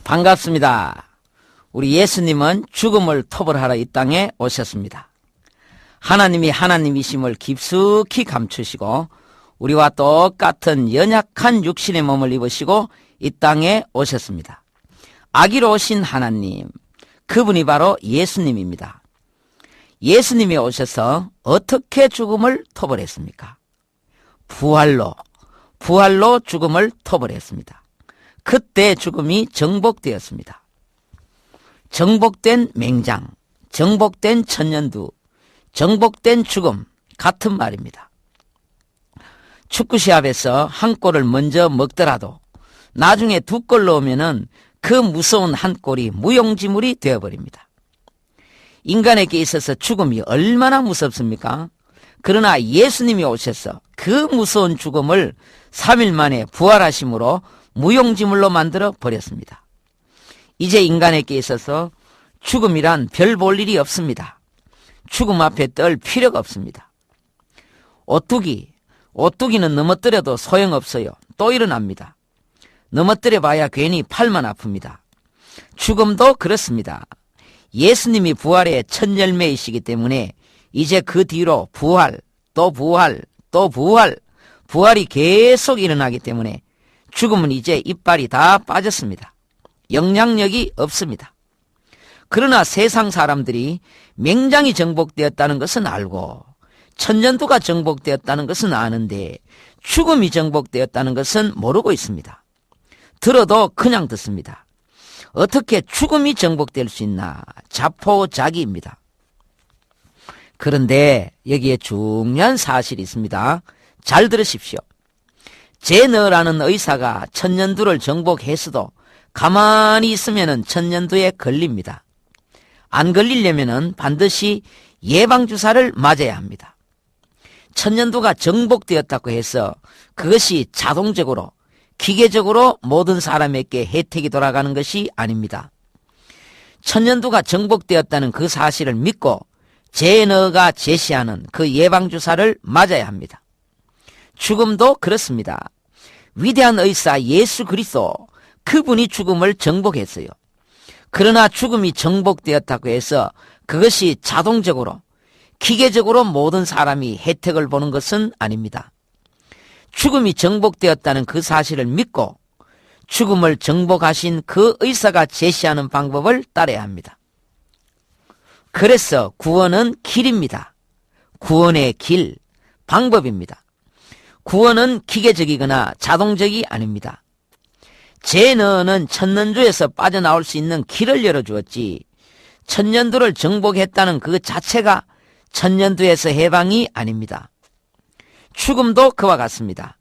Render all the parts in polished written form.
반갑습니다. 우리 예수님은 죽음을 토벌하러 이 땅에 오셨습니다. 하나님이 하나님이심을 깊숙이 감추시고 우리와 똑같은 연약한 육신의 몸을 입으시고 이 땅에 오셨습니다. 아기로 오신 하나님, 그분이 바로 예수님입니다. 예수님이 오셔서 어떻게 죽음을 토벌했습니까? 부활로 죽음을 토벌했습니다. 그때 죽음이 정복되었습니다. 정복된 맹장, 정복된 천년두, 정복된 죽음, 같은 말입니다. 축구 시합에서 한 골을 먼저 먹더라도 나중에 두 골 넣으면은 그 무서운 한 골이 무용지물이 되어버립니다. 인간에게 있어서 죽음이 얼마나 무섭습니까? 그러나 예수님이 오셔서 그 무서운 죽음을 3일 만에 부활하심으로 무용지물로 만들어 버렸습니다. 이제 인간에게 있어서 죽음이란 별 볼 일이 없습니다. 죽음 앞에 떨 필요가 없습니다. 오뚜기는 넘어뜨려도 소용없어요. 또 일어납니다. 넘어뜨려봐야 괜히 팔만 아픕니다. 죽음도 그렇습니다. 예수님이 부활의 첫 열매이시기 때문에 이제 그 뒤로 부활, 또 부활, 또 부활, 부활이 계속 일어나기 때문에 죽음은 이제 이빨이 다 빠졌습니다. 영향력이 없습니다. 그러나 세상 사람들이 맹장이 정복되었다는 것은 알고 천년두가 정복되었다는 것은 아는데 죽음이 정복되었다는 것은 모르고 있습니다. 들어도 그냥 듣습니다. 어떻게 죽음이 정복될 수 있나? 자포자기입니다. 그런데 여기에 중요한 사실이 있습니다. 잘 들으십시오. 제너라는 의사가 천년두를 정복했어도 가만히 있으면 천년두에 걸립니다. 안 걸리려면 반드시 예방주사를 맞아야 합니다. 천년두가 정복되었다고 해서 그것이 자동적으로 기계적으로 모든 사람에게 혜택이 돌아가는 것이 아닙니다. 천년두가 정복되었다는 그 사실을 믿고 제너가 제시하는 그 예방주사를 맞아야 합니다. 죽음도 그렇습니다. 위대한 의사 예수 그리스도, 그분이 죽음을 정복했어요. 그러나 죽음이 정복되었다고 해서 그것이 자동적으로 기계적으로 모든 사람이 혜택을 보는 것은 아닙니다. 죽음이 정복되었다는 그 사실을 믿고 죽음을 정복하신 그 의사가 제시하는 방법을 따라야 합니다. 그래서 구원은 길입니다. 구원의 길, 방법입니다. 구원은 기계적이거나 자동적이 아닙니다. 제너는 천년두에서 빠져나올 수 있는 길을 열어주었지 천년두를 정복했다는 그 자체가 천년두에서 해방이 아닙니다. 죽음도 그와 같습니다.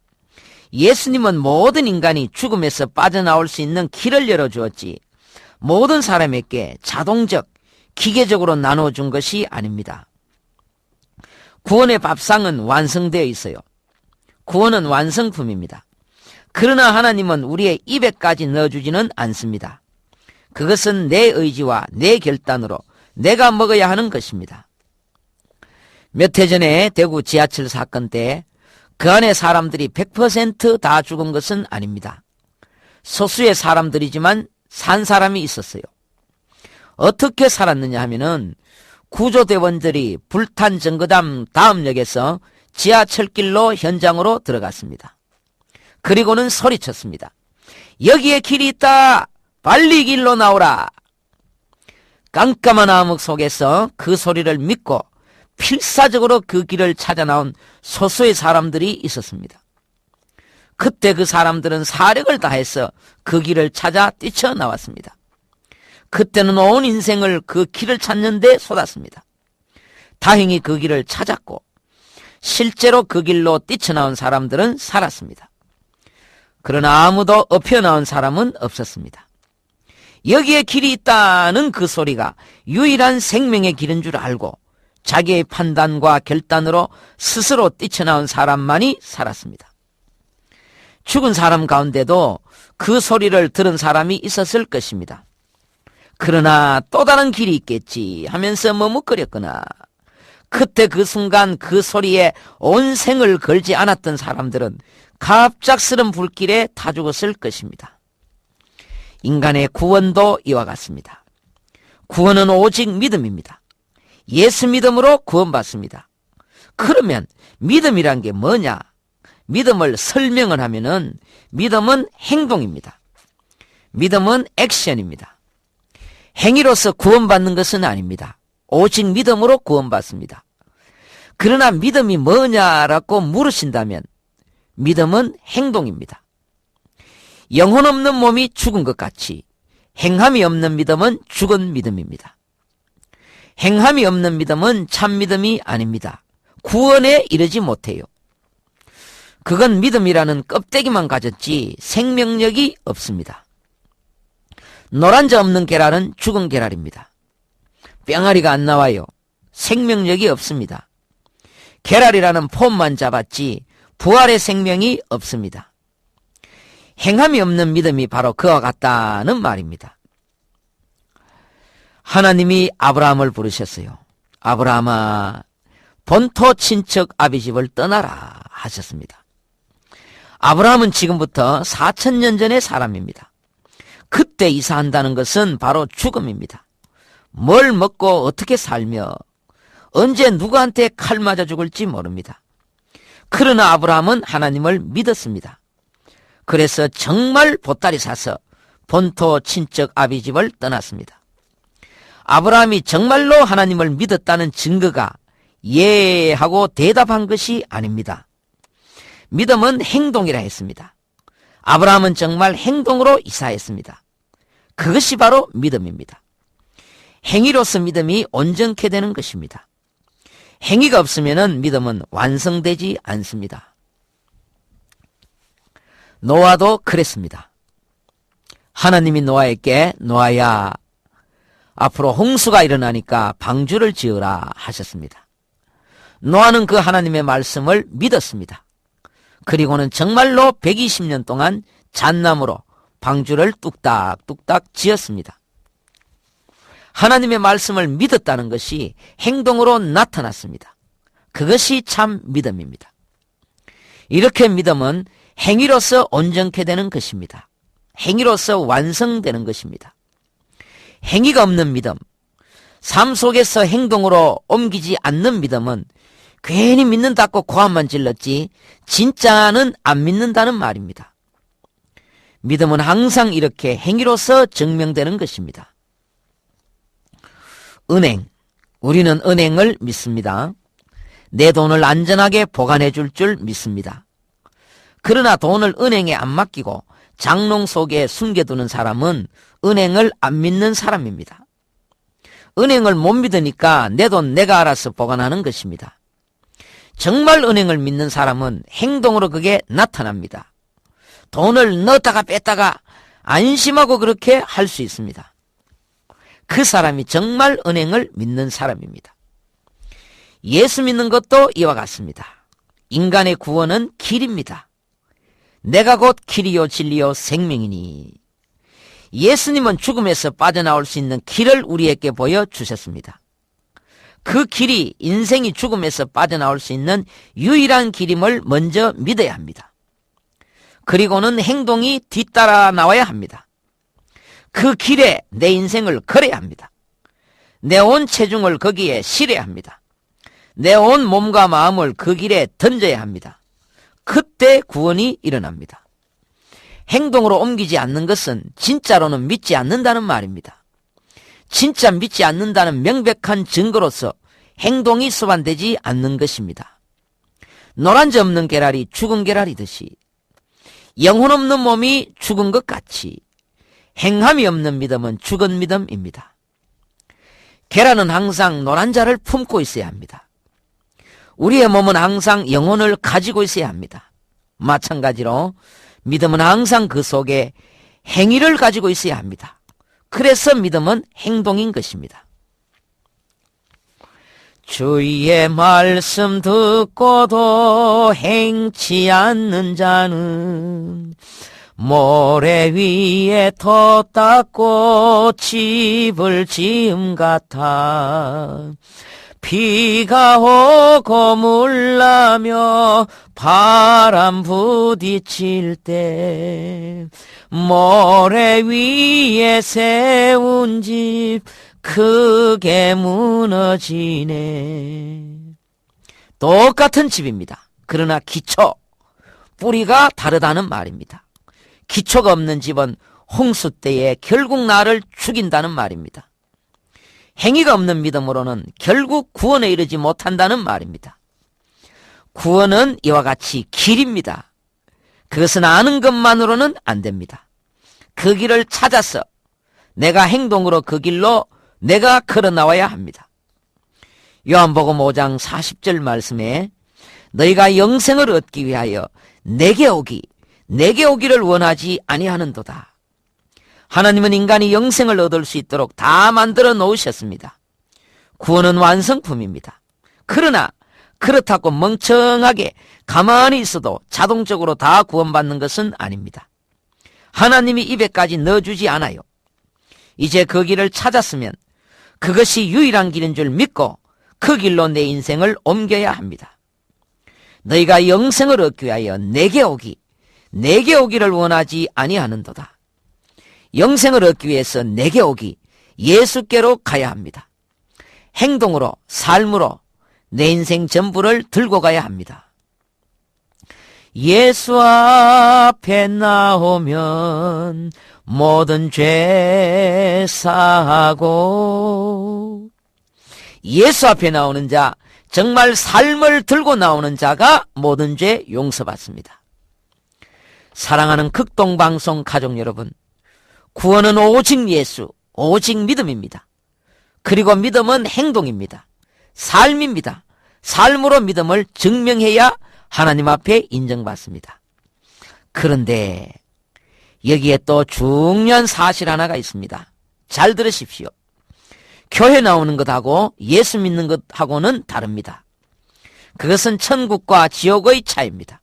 예수님은 모든 인간이 죽음에서 빠져나올 수 있는 길을 열어주었지 모든 사람에게 자동적, 기계적으로 나눠준 것이 아닙니다. 구원의 밥상은 완성되어 있어요. 구원은 완성품입니다. 그러나 하나님은 우리의 입에까지 넣어주지는 않습니다. 그것은 내 의지와 내 결단으로 내가 먹어야 하는 것입니다. 몇 해 전에 대구 지하철 사건 때 그 안에 사람들이 100% 다 죽은 것은 아닙니다. 소수의 사람들이지만 산 사람이 있었어요. 어떻게 살았느냐 하면은 구조대원들이 불탄 정거담 다음 역에서 지하철길로 현장으로 들어갔습니다. 그리고는 소리쳤습니다. 여기에 길이 있다! 빨리 길로 나오라! 깜깜한 암흑 속에서 그 소리를 믿고 필사적으로 그 길을 찾아 나온 소수의 사람들이 있었습니다. 그때 그 사람들은 사력을 다해서 그 길을 찾아 뛰쳐나왔습니다. 그때는 온 인생을 그 길을 찾는 데 쏟았습니다. 다행히 그 길을 찾았고 실제로 그 길로 뛰쳐나온 사람들은 살았습니다. 그러나 아무도 엎혀나온 사람은 없었습니다. 여기에 길이 있다는 그 소리가 유일한 생명의 길인 줄 알고 자기의 판단과 결단으로 스스로 뛰쳐나온 사람만이 살았습니다. 죽은 사람 가운데도 그 소리를 들은 사람이 있었을 것입니다. 그러나 또 다른 길이 있겠지 하면서 머뭇거렸거나 그때 그 순간 그 소리에 온 생을 걸지 않았던 사람들은 갑작스런 불길에 타 죽었을 것입니다. 인간의 구원도 이와 같습니다. 구원은 오직 믿음입니다. 예수 믿음으로 구원받습니다. 그러면 믿음이란 게 뭐냐? 믿음을 설명을 하면은 믿음은 행동입니다. 믿음은 액션입니다. 행위로서 구원받는 것은 아닙니다. 오직 믿음으로 구원받습니다. 그러나 믿음이 뭐냐라고 물으신다면 믿음은 행동입니다. 영혼 없는 몸이 죽은 것 같이 행함이 없는 믿음은 죽은 믿음입니다. 행함이 없는 믿음은 참 믿음이 아닙니다. 구원에 이르지 못해요. 그건 믿음이라는 껍데기만 가졌지 생명력이 없습니다. 노란자 없는 계랄은 죽은 계랄입니다. 뿅아리가 안 나와요. 생명력이 없습니다. 계랄이라는 폼만 잡았지 부활의 생명이 없습니다. 행함이 없는 믿음이 바로 그와 같다는 말입니다. 하나님이 아브라함을 부르셨어요. 아브라함아, 본토 친척 아비 집을 떠나라 하셨습니다. 아브라함은 지금부터 4000년 전의 사람입니다. 그때 이사한다는 것은 바로 죽음입니다. 뭘 먹고 어떻게 살며 언제 누구한테 칼 맞아 죽을지 모릅니다. 그러나 아브라함은 하나님을 믿었습니다. 그래서 정말 보따리 사서 본토 친척 아비 집을 떠났습니다. 아브라함이 정말로 하나님을 믿었다는 증거가 예 하고 대답한 것이 아닙니다. 믿음은 행동이라 했습니다. 아브라함은 정말 행동으로 이사했습니다. 그것이 바로 믿음입니다. 행위로서 믿음이 온전케 되는 것입니다. 행위가 없으면 믿음은 완성되지 않습니다. 노아도 그랬습니다. 하나님이 노아에게 노아야, 앞으로 홍수가 일어나니까 방주를 지으라 하셨습니다. 노아는 그 하나님의 말씀을 믿었습니다. 그리고는 정말로 120년 동안 잣나무로 방주를 뚝딱뚝딱 지었습니다. 하나님의 말씀을 믿었다는 것이 행동으로 나타났습니다. 그것이 참 믿음입니다. 이렇게 믿음은 행위로서 온전케 되는 것입니다. 행위로서 완성되는 것입니다. 행위가 없는 믿음, 삶 속에서 행동으로 옮기지 않는 믿음은 괜히 믿는다고 고함만 질렀지 진짜는 안 믿는다는 말입니다. 믿음은 항상 이렇게 행위로서 증명되는 것입니다. 은행, 우리는 은행을 믿습니다. 내 돈을 안전하게 보관해 줄 믿습니다. 그러나 돈을 은행에 안 맡기고 장롱 속에 숨겨두는 사람은 은행을 안 믿는 사람입니다. 은행을 못 믿으니까 내 돈 내가 알아서 보관하는 것입니다. 정말 은행을 믿는 사람은 행동으로 그게 나타납니다. 돈을 넣었다가 뺐다가 안심하고 그렇게 할 수 있습니다. 그 사람이 정말 은행을 믿는 사람입니다. 예수 믿는 것도 이와 같습니다. 인간의 구원은 길입니다. 내가 곧 길이요 진리요 생명이니. 예수님은 죽음에서 빠져나올 수 있는 길을 우리에게 보여주셨습니다. 그 길이 인생이 죽음에서 빠져나올 수 있는 유일한 길임을 먼저 믿어야 합니다. 그리고는 행동이 뒤따라 나와야 합니다. 그 길에 내 인생을 걸어야 합니다. 내 온 체중을 거기에 실어야 합니다. 내 온 몸과 마음을 그 길에 던져야 합니다. 그때 구원이 일어납니다. 행동으로 옮기지 않는 것은 진짜로는 믿지 않는다는 말입니다. 진짜 믿지 않는다는 명백한 증거로서 행동이 수반되지 않는 것입니다. 노란자 없는 계랄이 죽은 계랄이듯이 영혼 없는 몸이 죽은 것 같이 행함이 없는 믿음은 죽은 믿음입니다. 계란은 항상 노란자를 품고 있어야 합니다. 우리의 몸은 항상 영혼을 가지고 있어야 합니다. 마찬가지로 믿음은 항상 그 속에 행위를 가지고 있어야 합니다. 그래서 믿음은 행동인 것입니다. 주의 말씀 듣고도 행치 않는 자는 모래 위에 터 닦고 집을 지음 같아. 비가 오고 물나며 바람 부딪힐 때 모래 위에 세운 집 크게 무너지네. 똑같은 집입니다. 그러나 기초, 뿌리가 다르다는 말입니다. 기초가 없는 집은 홍수 때에 결국 나를 죽인다는 말입니다. 행위가 없는 믿음으로는 결국 구원에 이르지 못한다는 말입니다. 구원은 이와 같이 길입니다. 그것은 아는 것만으로는 안 됩니다. 그 길을 찾아서 내가 행동으로 그 길로 내가 걸어 나와야 합니다. 요한복음 5장 40절 말씀에 너희가 영생을 얻기 위하여 내게 오기를 원하지 아니하는도다. 하나님은 인간이 영생을 얻을 수 있도록 다 만들어 놓으셨습니다. 구원은 완성품입니다. 그러나 그렇다고 멍청하게 가만히 있어도 자동적으로 다 구원받는 것은 아닙니다. 하나님이 입에까지 넣어주지 않아요. 이제 그 길을 찾았으면 그것이 유일한 길인 줄 믿고 그 길로 내 인생을 옮겨야 합니다. 너희가 영생을 얻기 위하여 내게 오기를 원하지 아니하는도다. 영생을 얻기 위해서 내게 오기, 예수께로 가야 합니다. 행동으로, 삶으로 내 인생 전부를 들고 가야 합니다. 예수 앞에 나오면 모든 죄 사하고, 예수 앞에 나오는 자, 정말 삶을 들고 나오는 자가 모든 죄 용서받습니다. 사랑하는 극동방송 가족 여러분, 구원은 오직 예수, 오직 믿음입니다. 그리고 믿음은 행동입니다. 삶입니다. 삶으로 믿음을 증명해야 하나님 앞에 인정받습니다. 그런데 여기에 또 중요한 사실 하나가 있습니다. 잘 들으십시오. 교회 나오는 것하고 예수 믿는 것하고는 다릅니다. 그것은 천국과 지옥의 차이입니다.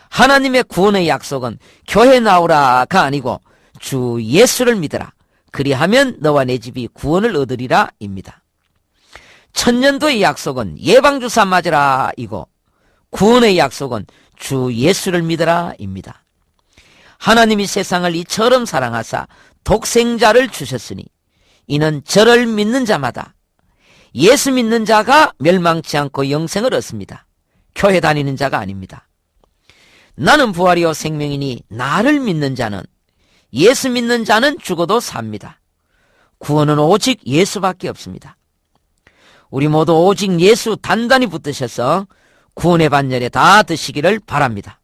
하나님의 구원의 약속은 교회 나오라가 아니고 주 예수를 믿어라. 그리하면 너와 내 집이 구원을 얻으리라 입니다. 천년도의 약속은 예방주사 맞으라 이고 구원의 약속은 주 예수를 믿어라 입니다. 하나님이 세상을 이처럼 사랑하사 독생자를 주셨으니 이는 저를 믿는 자마다, 예수 믿는 자가 멸망치 않고 영생을 얻습니다. 교회 다니는 자가 아닙니다. 나는 부활이요 생명이니 나를 믿는 자는, 예수 믿는 자는 죽어도 삽니다. 구원은 오직 예수밖에 없습니다. 우리 모두 오직 예수 단단히 붙드셔서 구원의 반열에 다 드시기를 바랍니다.